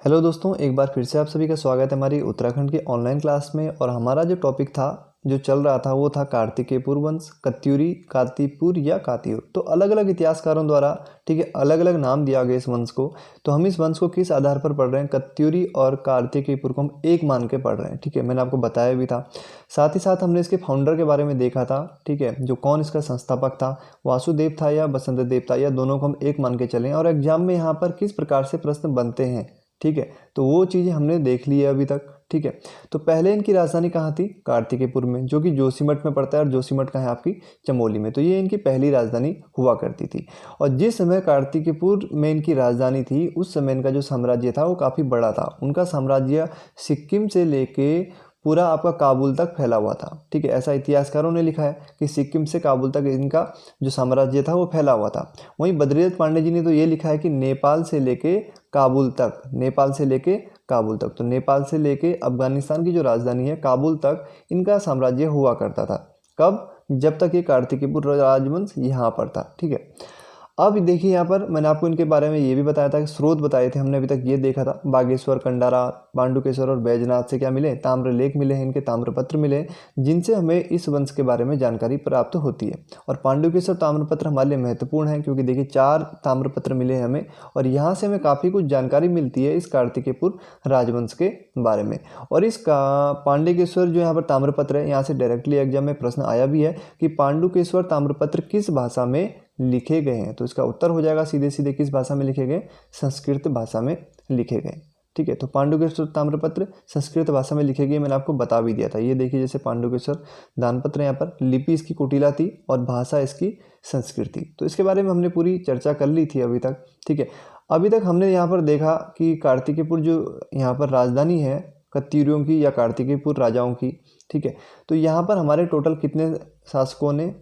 Hello दोस्तों, एक बार फिर से आप सभी का स्वागत है हमारी उत्तराखंड की ऑनलाइन क्लास में। और हमारा जो टॉपिक था, जो चल रहा था, वो था कार्तिकेयपुर वंश, कत्यूरी, कातीपुर या कातियूर। तो अलग अलग इतिहासकारों द्वारा, ठीक है, अलग अलग नाम दिया गया इस वंश को। तो हम इस वंश को किस आधार पर पढ़ रहे हैं? कत्यूरी और कार्तिकेयपुर को हम एक मान के पढ़ रहे हैं, ठीक है। मैंने आपको बताया भी था। साथ ही साथ हमने इसके फाउंडर के बारे में देखा था, ठीक है, जो कौन इसका संस्थापक था, वासुदेव था या बसंत देव था, या दोनों को हम एक मान के चलें। और एग्जाम में यहाँ पर किस प्रकार से प्रश्न बनते हैं, ठीक है, तो वो चीज़ें हमने देख ली है अभी तक, ठीक है। तो पहले इनकी राजधानी कहाँ थी? कार्तिकेयपुर में, जो कि जोशीमठ में पड़ता है। और जोशीमठ कहाँ है? आपकी चमोली में। तो ये इनकी पहली राजधानी हुआ करती थी। और जिस समय कार्तिकेयपुर में इनकी राजधानी थी, उस समय इनका जो साम्राज्य था वो काफ़ी बड़ा था। उनका साम्राज्य सिक्किम से लेके पूरा आपका काबुल तक फैला हुआ था, ठीक है। ऐसा इतिहासकारों ने लिखा है कि सिक्किम से काबुल तक इनका जो साम्राज्य था वो फैला हुआ था। वहीं बद्रीदत्त पांडे जी ने तो ये लिखा है कि नेपाल से लेके काबुल तक, नेपाल से लेके काबुल तक, तो नेपाल से लेके अफगानिस्तान की जो राजधानी है काबुल तक इनका साम्राज्य हुआ करता था। कब? जब तक ये कार्तिकेयपुर राजवंश यहाँ पर था, ठीक है। अब देखिए, यहाँ पर मैंने आपको इनके बारे में ये भी बताया था कि स्रोत बताए थे हमने, अभी तक ये देखा था। बागेश्वर, कंडारा, पांडुकेश्वर और बैजनाथ से क्या मिले? ताम्र लेख मिले हैं, इनके ताम्रपत्र मिले हैं, जिनसे हमें इस वंश के बारे में जानकारी प्राप्त होती है। और पांडुकेश्वर ताम्रपत्र हमारे लिए महत्वपूर्ण है, क्योंकि देखिए 4 ताम्रपत्र मिले हैं हमें, और यहाँ से हमें काफ़ी कुछ जानकारी मिलती है इस कार्तिकेयपुर राजवंश के बारे में। और इसका पांडुकेश्वर जो यहाँ पर ताम्रपत्र है, यहाँ से डायरेक्टली एग्जाम में प्रश्न आया भी है कि पांडुकेश्वर ताम्रपत्र किस भाषा में लिखे गए हैं। तो इसका उत्तर हो जाएगा सीधे सीधे, किस भाषा में लिखे गए? संस्कृत भाषा में लिखे गए, ठीक है। तो पांडुकेश्वर ताम्रपत्र संस्कृत भाषा में लिखे गए, मैंने आपको बता भी दिया था। ये देखिए, जैसे पांडुकेश्वर दानपत्र, यहाँ पर लिपि इसकी कुटिला थी और भाषा इसकी संस्कृत थी। तो इसके बारे में हमने पूरी चर्चा कर ली थी अभी तक, ठीक है। अभी तक हमने यहाँ पर देखा कि कार्तिकेयपुर जो यहाँ पर राजधानी है कत्यूरियों की या कार्तिकेयपुर राजाओं की, ठीक है। तो यहाँ पर हमारे टोटल कितने शासकों ने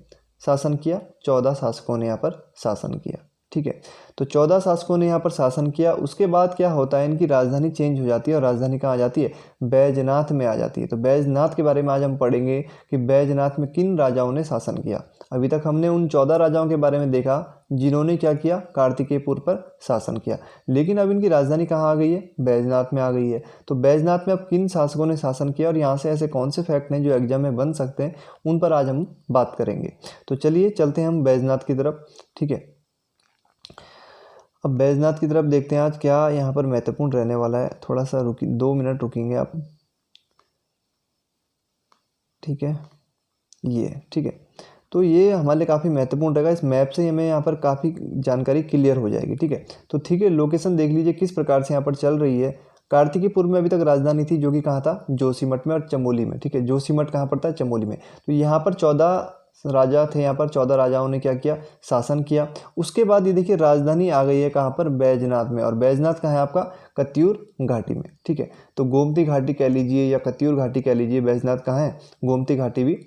शासन किया? 14 शासकों ने यहाँ पर शासन किया, ठीक है। तो 14 शासकों ने यहाँ पर शासन किया। उसके बाद क्या होता है, इनकी राजधानी चेंज हो जाती है, और राजधानी कहाँ आ जाती है? बैजनाथ में आ जाती है। तो बैजनाथ के बारे में आज हम पढ़ेंगे कि बैजनाथ में किन राजाओं ने शासन किया। अभी तक हमने उन 14 राजाओं के बारे में देखा जिन्होंने क्या किया? कार्तिकेयपुर पर शासन किया। लेकिन अब इनकी राजधानी कहाँ आ गई है? बैजनाथ में आ गई है। तो बैजनाथ में अब किन शासकों ने शासन किया, और यहाँ से ऐसे कौन से फैक्ट हैं जो एग्जाम में बन सकते हैं, उन पर आज हम बात करेंगे। तो चलिए चलते हैं हम बैजनाथ की तरफ, ठीक है। अब बैजनाथ की तरफ देखते हैं आज क्या यहाँ पर महत्वपूर्ण रहने वाला है। थोड़ा सा 2 मिनट रुकेंगे आप, ठीक है। ये ठीक है, तो ये हमारे लिए काफ़ी महत्वपूर्ण रहेगा। इस मैप से हमें यहाँ पर काफ़ी जानकारी क्लियर हो जाएगी, ठीक है। तो ठीक है, लोकेशन देख लीजिए किस प्रकार से यहाँ पर चल रही है। कार्तिकेयपुर में अभी तक राजधानी थी, जो कि कहाँ था? जोशीमठ में और चमोली में, ठीक है। जोशीमठ कहाँ पड़ता है? चमोली में। तो यहाँ पर 14 राजा थे, यहाँ पर 14 राजाओं ने क्या किया? शासन किया। उसके बाद ये देखिए राजधानी आ गई है कहाँ पर? बैजनाथ में। और बैजनाथ कहाँ है आपका? कत्यूर घाटी में, ठीक है। तो गोमती घाटी कह लीजिए या कत्यूर घाटी कह लीजिए, बैजनाथ कहाँ है? गोमती घाटी भी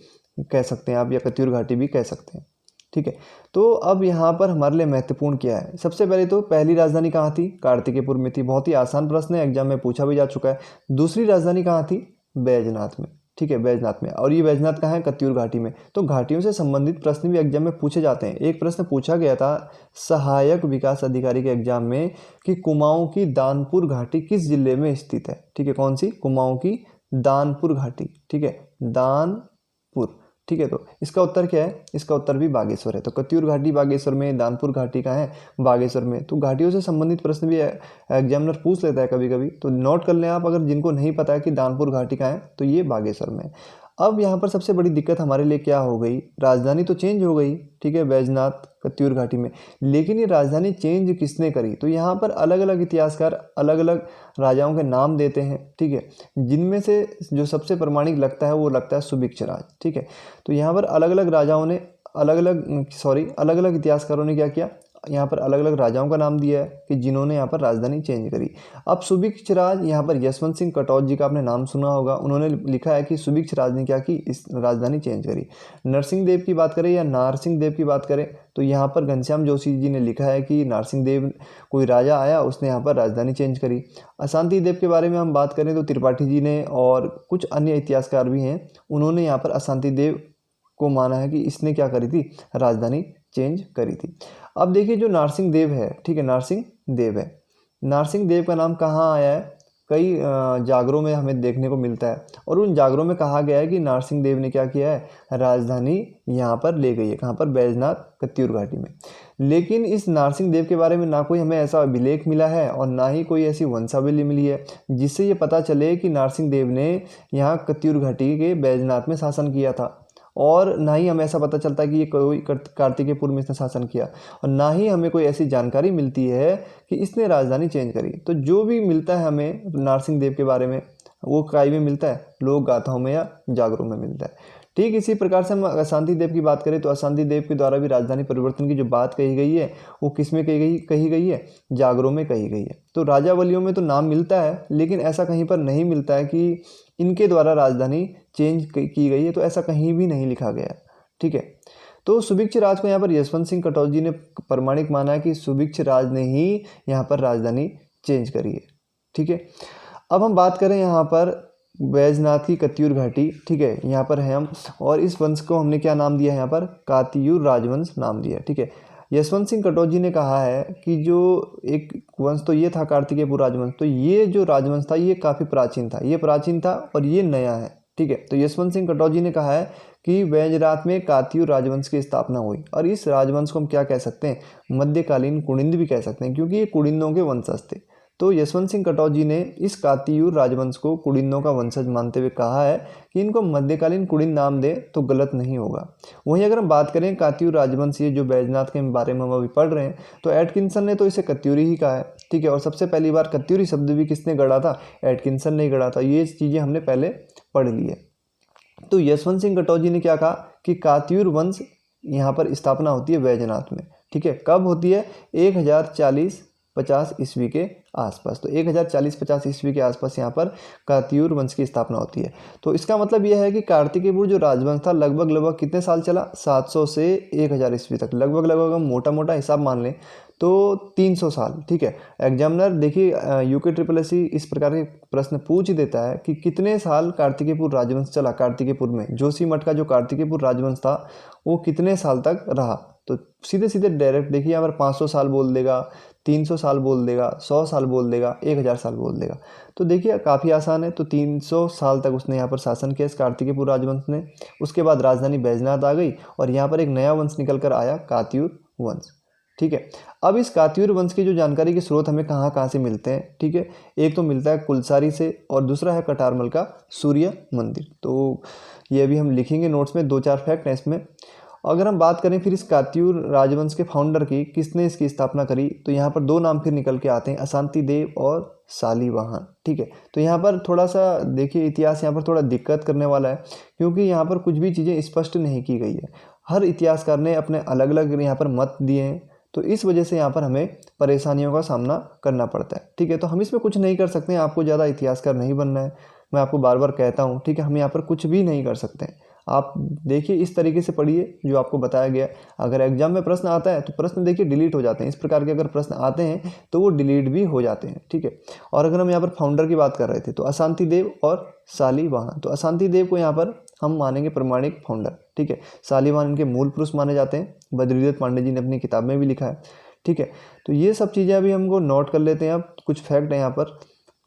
कह सकते हैं आप, या कत्यूर घाटी भी कह सकते हैं, ठीक है। तो अब यहाँ पर हमारे लिए महत्वपूर्ण क्या है? सबसे पहले तो पहली राजधानी कहाँ थी? कार्तिकेयपुर में थी। बहुत ही आसान प्रश्न है, एग्जाम में पूछा भी जा चुका है। दूसरी राजधानी कहाँ थी? बैजनाथ में, ठीक है, बैजनाथ में। और ये बैजनाथ कहाँ है? कत्यूर घाटी में। तो घाटियों से संबंधित प्रश्न भी एग्जाम में पूछे जाते हैं। एक प्रश्न पूछा गया था सहायक विकास अधिकारी के एग्जाम में कि कुमाऊं की दानपुर घाटी किस जिले में स्थित है, ठीक है। कौन सी? कुमाऊं की दानपुर घाटी, ठीक है, दानपुर, ठीक है। तो इसका उत्तर क्या है? इसका उत्तर भी बागेश्वर है। तो कत्यूर घाटी बागेश्वर में, दानपुर घाटी कहाँ है? बागेश्वर में। तो घाटियों से संबंधित प्रश्न भी एग्जामिनर पूछ लेता है कभी कभी, तो नोट कर लें आप, अगर जिनको नहीं पता है कि दानपुर घाटी कहाँ है, तो ये बागेश्वर में। अब यहाँ पर सबसे बड़ी दिक्कत हमारे लिए क्या हो गई? राजधानी तो चेंज हो गई, ठीक है, बैजनाथ कत्यूर घाटी में, लेकिन ये राजधानी चेंज किसने करी? तो यहाँ पर अलग अलग इतिहासकार अलग अलग राजाओं के नाम देते हैं, ठीक है। जिनमें से जो सबसे प्रमाणिक लगता है वो लगता है सुभिक्षराज, ठीक है। तो यहाँ पर अलग अलग राजाओं ने अलग अलग इतिहासकारों ने क्या किया? यहाँ पर अलग अलग राजाओं का नाम दिया है कि जिन्होंने यहाँ पर राजधानी चेंज करी। अब सुभिक्षराज, यहाँ पर यशवंत सिंह कटौत जी का आपने नाम सुना होगा, उन्होंने लिखा है कि सुभिक्षराज ने क्या की? इस राजधानी चेंज करी। नरसिंह देव की बात करें या नारसिंह देव की बात करें, तो यहाँ पर घनश्याम जोशी जी ने लिखा है कि नारसिंह देव, कोई राजा आया, उसने यहाँ पर राजधानी चेंज करी। अशांति देव के बारे में हम बात करें तो त्रिपाठी जी ने और कुछ अन्य इतिहासकार भी हैं, उन्होंने यहाँ पर अशांति देव को माना है कि इसने क्या करी थी? राजधानी चेंज करी थी। अब देखिए जो नारसिंह देव है, ठीक है, नारसिंह देव है, नारसिंह देव का नाम कहाँ आया है, कई जागरों में हमें देखने को मिलता है और उन जागरों में कहा गया है कि नारसिंह देव ने क्या किया है, राजधानी यहाँ पर ले गई है, कहाँ पर, बैजनाथ कत्यूर घाटी में। लेकिन इस नारसिंह देव के बारे में ना कोई हमें ऐसा अभिलेख मिला है और ना ही कोई ऐसी वंशावली मिली है जिससे ये पता चले कि नारसिंह देव ने यहाँ कत्यूर घाटी के बैजनाथ में शासन किया था, और ना ही हमें ऐसा पता चलता कि ये कोई कार्तिकेयपुर में इसने शासन किया, और ना ही हमें कोई ऐसी जानकारी मिलती है कि इसने राजधानी चेंज करी। तो जो भी मिलता है हमें नारसिंह देव के बारे में वो काय में मिलता है, लोक गाथाओं में या जागरों में मिलता है। ठीक इसी प्रकार से हम अशांति देव की बात करें तो अशांति देव के द्वारा भी राजधानी परिवर्तन की जो बात कही गई है वो किस में कही गई है, जागरों में कही गई है। तो राजावलियों में तो नाम मिलता है लेकिन ऐसा कहीं पर नहीं मिलता है कि इनके द्वारा राजधानी चेंज की गई है, तो ऐसा कहीं भी नहीं लिखा गया। ठीक है, तो सुभिक्ष राज को यहाँ पर यशवंत सिंह कटौजी ने प्रमाणिक माना है कि सुभिक्ष राज ने ही यहाँ पर राजधानी चेंज करी है। ठीक है, अब हम बात करें यहाँ पर बैजनाथ की कत्यूर घाटी। ठीक है, यहाँ पर है हम, और इस वंश को हमने क्या नाम दिया है, यहाँ पर कातियूर राजवंश नाम दिया। ठीक है, यशवंत सिंह कटौजी ने कहा है कि जो एक वंश तो ये था कार्तिकेयपुर राजवंश, तो ये जो राजवंश था ये काफ़ी प्राचीन था, ये प्राचीन था और ये नया है। ठीक है, तो यशवंत सिंह कटौजी ने कहा है कि बैजनाथ में कातियूर राजवंश की स्थापना हुई, और इस राजवंश को हम क्या कह सकते हैं, मध्यकालीन कुड़िंद भी कह सकते हैं, क्योंकि ये कुड़िंदों के वंशज थे। तो यशवंत सिंह कटौजी ने इस कातियूर राजवंश को कुड़िंदों का वंशज मानते हुए कहा है कि इनको मध्यकालीन कुड़िंद नाम दे तो गलत नहीं होगा। वहीं अगर हम बात करें कातियूर राजवंश, ये जो बैजनाथ के बारे में हम अभी पढ़ रहे हैं, तो एटकिंसन ने तो इसे कत्यूरी ही कहा है। ठीक है, और सबसे पहली बार कत्यूरी शब्द भी किसने गढ़ा था, एटकिंसन ने गढ़ा था। ये चीज़ें हमने पहले पढ़ ली है। तो यशवंत सिंह कटौजी ने क्या कहा कि कातियूर वंश यहाँ पर स्थापना होती है बैजनाथ में। ठीक है, कब होती है, 1040-50 ईस्वी के आसपास। तो 1040-50 ईस्वी के आसपास यहाँ पर कातियूर वंश की स्थापना होती है। तो इसका मतलब यह है कि कार्तिकेयपुर जो राजवंश था लगभग कितने साल चला, 700 से 1000 ईस्वी तक, लगभग हम मोटा मोटा हिसाब मान लें तो 300 साल। ठीक है, एग्जामिनर देखिए UKSSC इस प्रकार के प्रश्न पूछ देता है कि कितने साल कार्तिकेयपुर राजवंश चला, कार्तिकेयपुर में जोशीमठ का जो कार्तिकेयपुर राजवंश था वो कितने साल तक रहा। तो सीधे सीधे डायरेक्ट देखिए यहाँ पर 500 साल बोल देगा, 300 साल बोल देगा, 100 साल बोल देगा, 1000 साल बोल देगा। तो देखिए काफ़ी आसान है। तो 300 साल तक उसने यहाँ पर शासन किया इस कार्तिकेयपुर राजवंश ने। उसके बाद राजधानी बैजनाथ आ गई और यहाँ पर एक नया वंश निकल कर आया, कातियूर वंश। ठीक है, अब इस कातियूर वंश की जो जानकारी के स्रोत हमें कहाँ कहाँ से मिलते हैं। ठीक है, एक तो मिलता है कुलसारी से और दूसरा है कटारमल का सूर्य मंदिर। तो ये अभी हम लिखेंगे नोट्स में, 2-4 फैक्ट हैं इसमें। अगर हम बात करें फिर इस कातियूर राजवंश के फाउंडर की, किसने इसकी स्थापना करी, तो यहाँ पर 2 नाम फिर निकल के आते हैं, अशांति देव और शालिवाहन। ठीक है, तो यहाँ पर थोड़ा सा देखिए इतिहास यहाँ पर थोड़ा दिक्कत करने वाला है, क्योंकि यहाँ पर कुछ भी चीज़ें स्पष्ट नहीं की गई है। हर इतिहासकार ने अपने अलग अलग यहाँ पर मत दिए हैं, तो इस वजह से यहाँ पर हमें परेशानियों का सामना करना पड़ता है। ठीक है, तो हम इसमें कुछ नहीं कर सकते हैं, आपको ज़्यादा इतिहासकार नहीं बनना है, मैं आपको बार बार कहता हूँ। ठीक है, हम यहाँ पर कुछ भी नहीं कर सकते हैं। आप देखिए इस तरीके से पढ़िए जो आपको बताया गया। अगर एग्जाम में प्रश्न आता है तो प्रश्न देखिए डिलीट हो जाते हैं, इस प्रकार के अगर प्रश्न आते हैं तो वो डिलीट भी हो जाते हैं। ठीक है, और अगर हम यहाँ पर फाउंडर की बात कर रहे थे तो अशांति देव और शालिवाहन। तो अशांति देव को यहाँ पर हम मानेंगे प्रमाणिक फाउंडर। ठीक है, शालिवाहन इनके मूल पुरुष माने जाते हैं, बद्रीदत्त पांडे जी ने अपनी किताब में भी लिखा है। ठीक है, तो ये सब चीज़ें अभी हमको नोट कर लेते हैं। अब कुछ फैक्ट है यहाँ पर।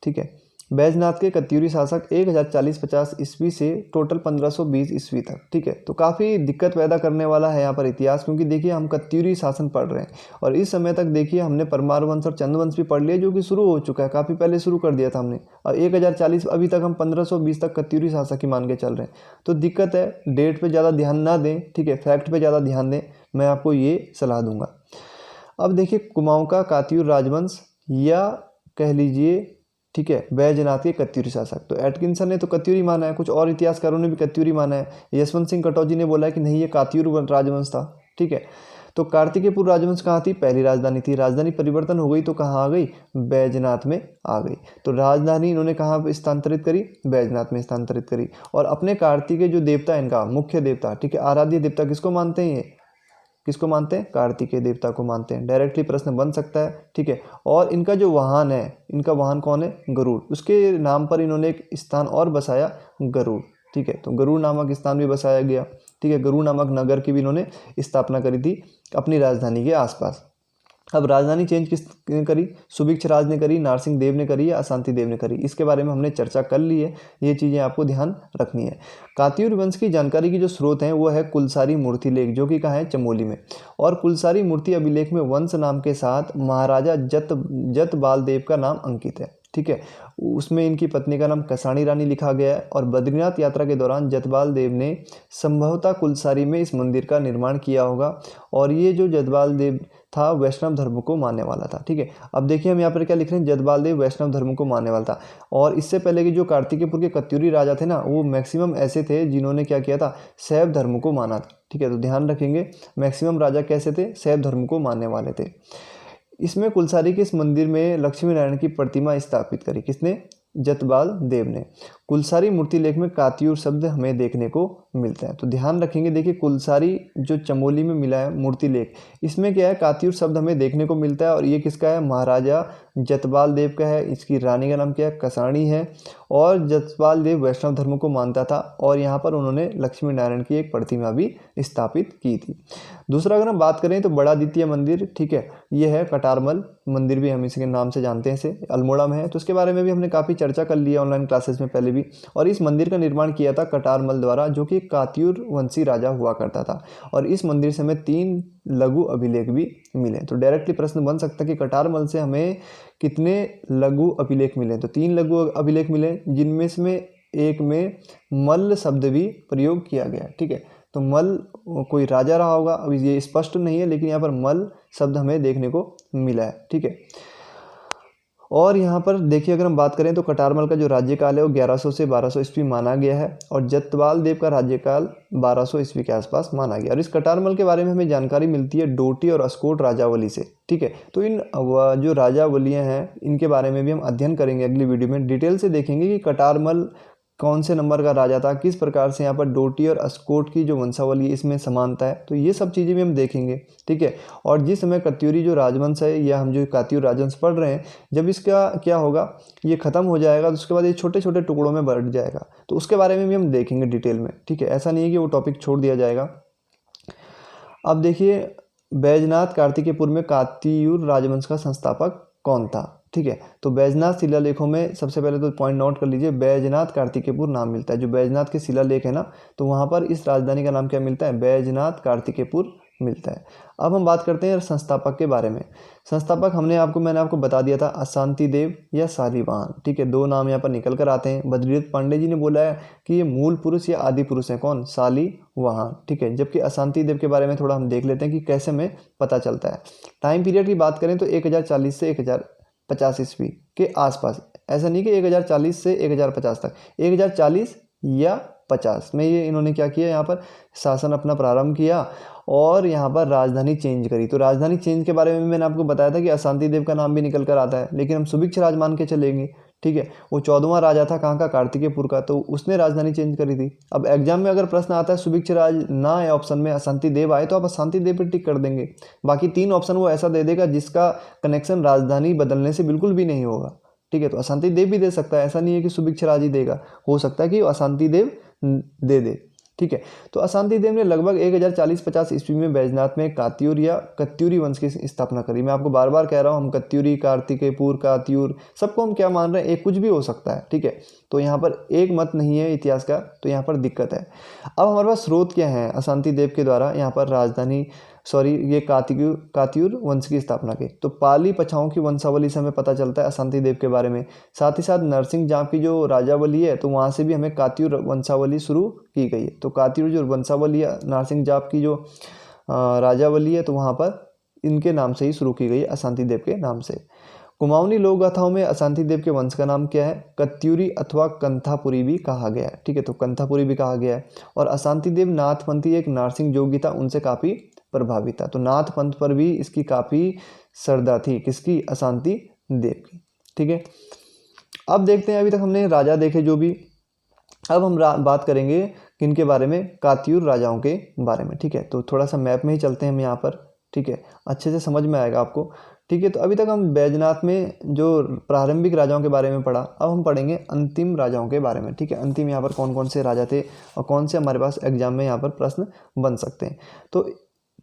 ठीक है, बैजनाथ के कत्यूरी शासक 1040-50 ईस्वी से टोटल 1520 ईस्वी तक। ठीक है, तो काफ़ी दिक्कत पैदा करने वाला है यहाँ पर इतिहास, क्योंकि देखिए हम कत्यूरी शासन पढ़ रहे हैं और इस समय तक देखिए हमने परमार वंश और चंद्रवंश भी पढ़ लिया जो कि शुरू हो चुका है, काफ़ी पहले शुरू कर दिया था हमने, और 1040 अभी तक हम 1520 तक कत्यूरी शासक ही मान के चल रहे हैं। तो दिक्कत है, डेट पर ज़्यादा ध्यान ना दें। ठीक है, फैक्ट पर ज़्यादा ध्यान दें, मैं आपको ये सलाह दूंगा। अब देखिए कुमाऊँ का कातियूर राजवंश या कह लीजिए, ठीक है, बैजनाथ के कत्यूरी शासक। तो एटकिंसन ने तो कत्यूरी माना है, कुछ और इतिहासकारों ने भी कत्यूरी माना है। यशवंत सिंह कटौजी ने बोला है कि नहीं ये कातियूर राजवंश था। ठीक है, तो कार्तिकेयपुर राजवंश कहाँ थी, पहली राजधानी थी। राजधानी परिवर्तन हो गई तो कहाँ आ गई, बैजनाथ में आ गई। तो राजधानी इन्होंने कहाँ स्थानांतरित करी, बैजनाथ में स्थानांतरित करी। और अपने कार्तिकेय जो देवता है इनका मुख्य देवता, ठीक है, आराध्य देवता किसको मानते हैं, ये किसको मानते हैं, कार्तिकेय देवता को मानते हैं। डायरेक्टली प्रश्न बन सकता है। ठीक है, और इनका जो वाहन है, इनका वाहन कौन है, गरुड़। उसके नाम पर इन्होंने एक स्थान और बसाया, गरुड़। ठीक है, तो गरुड़ नामक स्थान भी बसाया गया। ठीक है, गरुड़ नामक नगर की भी इन्होंने स्थापना करी थी अपनी राजधानी के आसपास। अब राजधानी चेंज किसने करी, सुभिक्ष राज ने करी, नारसिंह देव ने करी या अशांति देव ने करी, इसके बारे में हमने चर्चा कर ली है। ये चीज़ें आपको ध्यान रखनी है। कात्यूर वंश की जानकारी की जो स्रोत हैं वो है कुलसारी मूर्ति लेख, जो कि कहाँ है, चमोली में। और कुलसारी मूर्ति अभिलेख में वंश नाम के साथ महाराजा जतबाल देव का नाम अंकित है। ठीक है, उसमें इनकी पत्नी का नाम कसाणी रानी लिखा गया है। और बद्रीनाथ यात्रा के दौरान जतबाल देव ने संभवतः कुलसारी में इस मंदिर का निर्माण किया होगा। और ये जो जतबाल देव था वैष्णव धर्म को मानने वाला था। ठीक है, अब देखिए हम यहाँ पर क्या लिख रहे हैं, जतबाल देव वैष्णव धर्म को मानने वाला था। और इससे पहले के जो कार्तिकेयपुर के कत्यूरी राजा थे ना, वो मैक्सिमम ऐसे थे जिन्होंने क्या किया था, शैव धर्म को माना था। ठीक है, तो ध्यान रखेंगे मैक्सिमम राजा कैसे थे, शैव धर्म को मानने वाले थे। इसमें कुलसारी के इस मंदिर में लक्ष्मी नारायण की प्रतिमा स्थापित करी, किसने, जतबाल देव ने। कुलसारी मूर्ति लेख में कात्यूर शब्द हमें देखने को मिलता है। तो ध्यान रखेंगे, देखिए कुलसारी जो चमोली में मिला है मूर्ति लेख, इसमें क्या है, कात्यूर शब्द हमें देखने को मिलता है। और ये किसका है, महाराजा जतबाल देव का है। इसकी रानी का नाम क्या है, कसाणी है। और जतपाल देव वैष्णव धर्म को मानता था। और यहाँ पर उन्होंने लक्ष्मी नारायण की एक प्रतिमा भी स्थापित की थी। दूसरा अगर हम बात करें तो बड़ा द्वितीय मंदिर, ठीक है, ये है कटारमल मंदिर, भी हम इसके नाम से जानते हैं, इसे अल्मोड़ा में है। तो उसके बारे में भी हमने काफ़ी चर्चा कर ली है ऑनलाइन क्लासेस में पहले भी। और इस मंदिर का निर्माण किया था कटारमल द्वारा, जो कि कात्यूर वंशी राजा हुआ करता था। और इस मंदिर से हमें 3 लघु अभिलेख भी मिले। तो डायरेक्टली प्रश्न बन सकता है कि कटारमल से हमें कितने लघु अभिलेख मिले, तो 3 लघु अभिलेख मिले, जिनमें से एक में मल्ल शब्द भी प्रयोग किया गया। ठीक है, तो मल्ल कोई राजा रहा होगा, अभी ये स्पष्ट नहीं है, लेकिन यहाँ पर मल्ल शब्द हमें देखने को मिला है। ठीक है, और यहाँ पर देखिए अगर हम बात करें तो कटारमल का जो राज्यकाल है वो 1100 से 1200 ईस्वी माना गया है। और जतपाल देव का राज्यकाल 1200 ईस्वी के आसपास माना गया। और इस कटारमल के बारे में हमें जानकारी मिलती है डोटी और अस्कोट राजावली से। ठीक है, तो इन जो राजावलियाँ हैं इनके बारे में भी हम अध्ययन करेंगे अगली वीडियो में, डिटेल से देखेंगे कि कटारमल कौन से नंबर का राजा था, किस प्रकार से यहाँ पर डोटी और अस्कोट की जो वंशावली इसमें समानता है, तो ये सब चीज़ें भी हम देखेंगे। ठीक है, और जिस समय कत्यूरी जो राजवंश है या हम जो कात्यूर राजवंश पढ़ रहे हैं, जब इसका क्या होगा, ये खत्म हो जाएगा तो उसके बाद ये छोटे छोटे टुकड़ों में बढ़ जाएगा, तो उसके बारे में भी हम देखेंगे डिटेल में। ठीक है, ऐसा नहीं है कि वो टॉपिक छोड़ दिया जाएगा। अब देखिए बैजनाथ कार्तिकेयपुर में कात्यूर राजवंश का संस्थापक कौन था। ठीक है, तो बैजनाथ शिलालेखों में सबसे पहले तो पॉइंट नोट कर लीजिए, बैजनाथ कार्तिकेयपुर नाम मिलता है। जो बैजनाथ के शिलालेख है ना, तो वहाँ पर इस राजधानी का नाम क्या मिलता है, बैजनाथ कार्तिकेयपुर मिलता है। अब हम बात करते हैं संस्थापक के बारे में। संस्थापक मैंने आपको बता दिया था, अशांति देव या शालिवाहन। ठीक है, 2 नाम यहाँ पर निकल कर आते हैं। बद्रीनाथ पांडे जी ने बोला है कि ये मूल पुरुष या आदि पुरुष हैं, कौन, शालिवाहन। ठीक है, जबकि अशांति देव के बारे में थोड़ा हम देख लेते हैं कि कैसे हमें पता चलता है। टाइम पीरियड की बात करें तो 1040 से 1050 ईस्वी के आसपास, ऐसा नहीं कि 1040 से 1050 तक, 1040 या 50 में ये इन्होंने क्या किया, यहाँ पर शासन अपना प्रारंभ किया और यहाँ पर राजधानी चेंज करी। तो राजधानी चेंज के बारे में मैंने आपको बताया था कि अशांति देव का नाम भी निकल कर आता है, लेकिन हम सुभिक्ष राज मान के चलेंगे। ठीक है, वो 14वां राजा था, कहाँ का, कार्तिकेयपुर का, तो उसने राजधानी चेंज करी थी। अब एग्जाम में अगर प्रश्न आता है सुभिक्ष राज ना आए ऑप्शन में, अशांति देव आए, तो आप अशांति देव पर टिक कर देंगे। बाकी 3 ऑप्शन वो ऐसा दे देगा जिसका कनेक्शन राजधानी बदलने से बिल्कुल भी नहीं होगा। ठीक है, तो अशांति देव भी दे सकता है, ऐसा नहीं है कि सुभिक्ष राज ही देगा, हो सकता है कि अशांति देव दे। ठीक है, तो अशांति देव ने लगभग 1040-50 ईस्वी में बैजनाथ में कात्यूर या कत्यूरी वंश की स्थापना करी। मैं आपको बार बार कह रहा हूँ, हम कत्यूरी, कार्तिकेयपुर, कात्यूर, सबको हम क्या मान रहे हैं, एक कुछ भी हो सकता है। ठीक है, तो यहाँ पर एक मत नहीं है इतिहास का, तो यहाँ पर दिक्कत है। अब हमारे पास स्रोत क्या है अशांति देव के द्वारा यहाँ पर ये कात्यूर वंश की स्थापना की। तो पाली पछाओं की वंशावली से हमें पता चलता है अशांति देव के बारे में। साथ ही साथ नरसिंह जाप की जो राजावली है, तो वहाँ से भी हमें कात्यूर वंशावली शुरू की गई है। तो कात्यूर जो वंशावली है, नरसिंह जाप की जो राजावली है, तो वहाँ पर इनके नाम से ही शुरू की गई, अशांति देव के नाम से। कुमाऊनी लोक गाथाओं में अशांति देव के वंश का नाम क्या है, कत्यूरी अथवा कंथापुरी भी कहा गया है। ठीक है, तो कंथापुरी भी कहा गया है। और अशांति देव नाथपंथी एक नारसिंह जोगी था, उनसे काफ़ी प्रभावित था। तो नाथ पंथ पर भी इसकी काफ़ी श्रद्धा थी, किसकी, अशांति देव की। ठीक है, अब देखते हैं, अभी तक हमने राजा देखे जो भी, अब हम बात करेंगे किनके बारे में, कात्यूर राजाओं के बारे में। ठीक है, तो थोड़ा सा मैप में ही चलते हैं हम यहाँ पर। ठीक है, अच्छे से समझ में आएगा आपको। ठीक है, तो अभी तक हम बैजनाथ में जो प्रारंभिक राजाओं के बारे में पढ़ा, अब हम पढ़ेंगे अंतिम राजाओं के बारे में। ठीक है, अंतिम यहाँ पर कौन कौन से राजा थे और कौन से हमारे पास एग्जाम में यहाँ पर प्रश्न बन सकते हैं। तो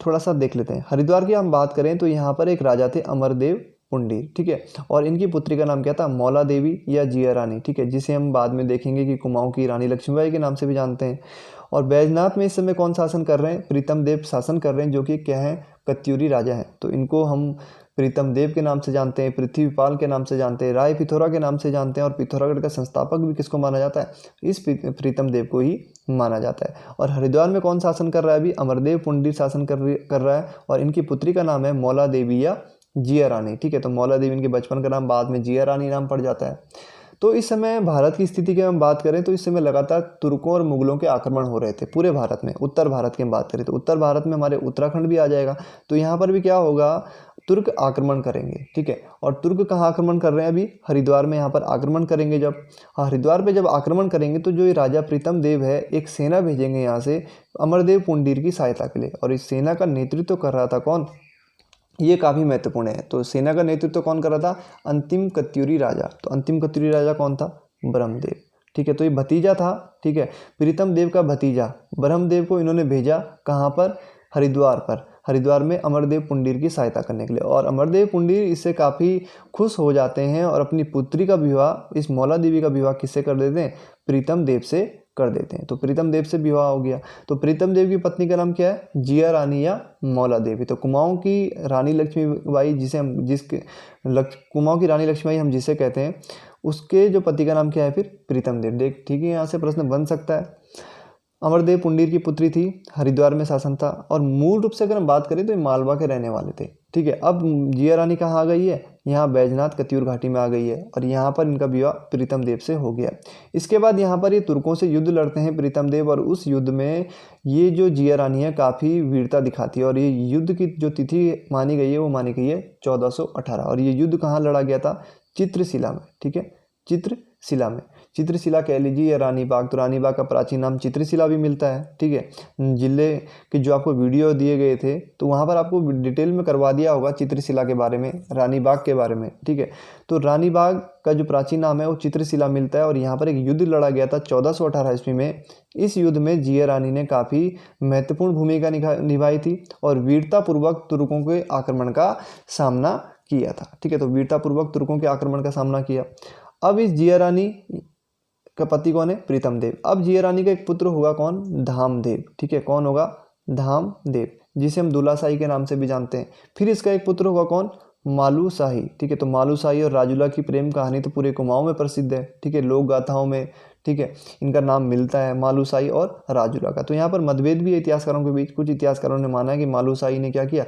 थोड़ा सा देख लेते हैं। हरिद्वार की हम बात करें तो यहाँ पर एक राजा थे अमरदेव पुंडीर, ठीक है, और इनकी पुत्री का नाम क्या था, मौला देवी या जिया रानी, ठीक है, जिसे हम बाद में देखेंगे कि कुमाऊं की रानी लक्ष्मीबाई के नाम से भी जानते हैं। और बैजनाथ में इस समय कौन शासन कर रहे हैं, प्रीतम देव शासन कर रहे हैं, जो कि क्या है, कत्यूरी राजा हैं। तो इनको हम प्रीतम देव के नाम से जानते हैं, पृथ्वीपाल के नाम से जानते हैं, राय पिथौरा के नाम से जानते हैं, और पिथौरागढ़ का संस्थापक भी किसको माना जाता है, इस प्रीतम देव को ही माना जाता है। और हरिद्वार में कौन शासन कर रहा है, अभी अमरदेव पुंडीर शासन कर रहा है, और इनकी पुत्री का नाम है मौला देवी या जिया रानी, ठीक है। तो मौला देवी इनके बचपन का नाम, बाद में जिया रानी नाम पड़ जाता है। तो इस समय भारत की स्थिति की हम बात करें तो इस समय लगातार तुर्कों और मुगलों के आक्रमण हो रहे थे पूरे भारत में। उत्तर भारत की हम बात करें तो उत्तर भारत में हमारे उत्तराखंड भी आ जाएगा। तो यहाँ पर भी क्या होगा, तुर्क आक्रमण करेंगे, ठीक है। और तुर्क कहाँ आक्रमण कर रहे हैं, अभी हरिद्वार में यहाँ पर आक्रमण करेंगे। जब हरिद्वार पे जब आक्रमण करेंगे तो जो ये राजा प्रीतम देव है एक सेना भेजेंगे यहाँ से अमरदेव पुंडीर की सहायता के लिए। और इस सेना का नेतृत्व कर रहा था कौन, ये काफ़ी महत्वपूर्ण है। तो सेना का नेतृत्व कौन कर रहा था, अंतिम कत्यूरी राजा। तो अंतिम कत्यूरी राजा कौन था, ब्रह्मदेव, ठीक है। तो ये भतीजा था, ठीक है, प्रीतम देव का भतीजा ब्रह्मदेव को इन्होंने भेजा कहाँ पर, हरिद्वार पर, हरिद्वार में अमरदेव पुंडीर की सहायता करने के लिए। और अमरदेव पुंडीर इससे काफ़ी खुश हो जाते हैं और अपनी पुत्री का विवाह, इस मौला देवी का विवाह किससे कर देते हैं, प्रीतम देव से कर देते हैं। तो प्रीतम देव से विवाह हो गया। तो प्रीतम देव की पत्नी का नाम क्या है, जिया रानी या मौला देवी। तो कुमाऊं की रानी लक्ष्मीबाई, जिसे हम कुमाऊं की रानी लक्ष्मीबाई हम जिसे कहते हैं, उसके जो पति का नाम क्या है फिर, प्रीतम देव। देख ठीक है, यहाँ से प्रश्न बन सकता है। अमरदेव पुंडीर की पुत्री थी, हरिद्वार में शासन था, और मूल रूप से अगर हम बात करें तो ये मालवा के रहने वाले थे, ठीक है। अब जिया रानी कहाँ आ गई है, यहाँ बैजनाथ कत्यूर घाटी में आ गई है, और यहाँ पर इनका विवाह प्रीतम देव से हो गया। इसके बाद यहाँ पर ये तुर्कों से युद्ध लड़ते हैं प्रीतम देव, और उस युद्ध में ये जो जिया रानी है काफ़ी वीरता दिखाती है। और ये युद्ध की जो तिथि मानी गई है वो मानी गई है 1418। और ये युद्ध कहाँ लड़ा गया था, चित्रशिला में, ठीक है, चित्रशिला में। चित्रशिला कह लीजिए या रानी बाग, तो रानी बाग का प्राचीन नाम चित्रशिला भी मिलता है, ठीक है। जिले के जो आपको वीडियो दिए गए थे तो वहाँ पर आपको डिटेल में करवा दिया होगा चित्रशिला के बारे में, रानी बाग के बारे में, ठीक है। तो रानी बाग का जो प्राचीन नाम है वो चित्रशिला मिलता है। और यहाँ पर एक युद्ध लड़ा गया था 1418 ईस्वी में। इस युद्ध में जिया रानी ने काफ़ी महत्वपूर्ण भूमिका निभाई थी और वीरतापूर्वक तुर्कों के आक्रमण का सामना किया था, ठीक है। तो वीरतापूर्वक तुर्कों के आक्रमण का सामना किया। अब इस जिया रानी का पति कौन है, प्रीतम देव। अब जिया रानी का एक पुत्र होगा कौन, धामदेव, ठीक है। कौन होगा, धामदेव, जिसे हम दुलाशाही के नाम से भी जानते हैं। फिर इसका एक पुत्र होगा कौन, मालूशाही, ठीक है। तो मालूशाही और राजूला की प्रेम कहानी तो पूरे कुमाऊं में प्रसिद्ध है, ठीक है, लोक गाथाओं में, ठीक है, इनका नाम मिलता है मालूशाही और राजूला का। तो यहाँ पर मतभेद भी है इतिहासकारों के बीच। कुछ इतिहासकारों ने माना है कि मालूशाही ने क्या किया,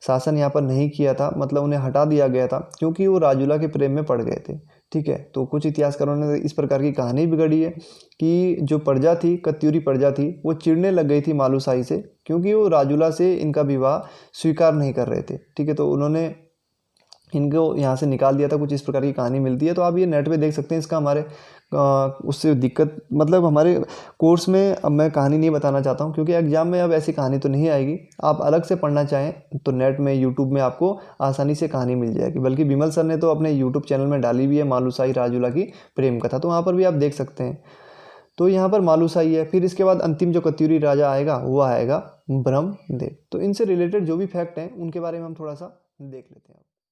शासन यहाँ पर नहीं किया था, मतलब उन्हें हटा दिया गया था क्योंकि वो राजूला के प्रेम में पड़ गए थे, ठीक है। तो कुछ इतिहासकारों ने इस प्रकार की कहानी बिगड़ी है कि जो प्रजा थी, कत्यूरी प्रजा थी, वो चिढ़ने लग गई थी मालूशाही से क्योंकि वो राजूला से इनका विवाह स्वीकार नहीं कर रहे थे, ठीक है। तो उन्होंने इनको यहाँ से निकाल दिया था, कुछ इस प्रकार की कहानी मिलती है। तो आप ये नेट पे देख सकते हैं। इसका हमारे उससे दिक्कत, मतलब हमारे कोर्स में अब मैं कहानी नहीं बताना चाहता हूँ क्योंकि एग्जाम में अब ऐसी कहानी तो नहीं आएगी। आप अलग से पढ़ना चाहें तो नेट में, यूट्यूब में आपको आसानी से कहानी मिल जाएगी। बल्कि विमल सर ने तो अपने यूट्यूब चैनल में डाली भी है मालूशाही राजूला की प्रेम कथा, तो वहाँ पर भी आप देख सकते हैं। तो यहाँ पर मालूशाही है। फिर इसके बाद अंतिम जो कत्यूरी राजा आएगा वो आएगा ब्रह्मदेव। तो इनसे रिलेटेड जो भी फैक्ट हैं उनके बारे में हम थोड़ा सा देख लेते हैं।